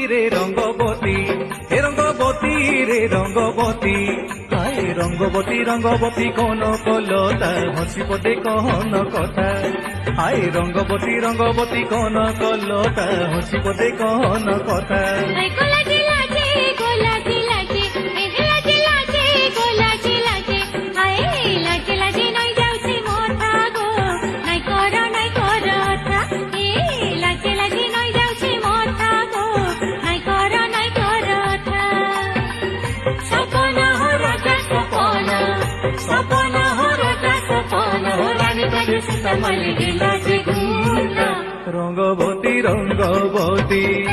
রে রঙ্গবতী, হে রঙ্গবতী রে রঙ্গবতী। হায় রঙ্গবতী রঙ্গবতী কোন কলতা, হসি পদে কহন কথা। হায় রঙ্গবতী রঙ্গবতী কোন কলতা, হসি পদে কহন কথা। রঙ্গবতী রঙ্গবতী।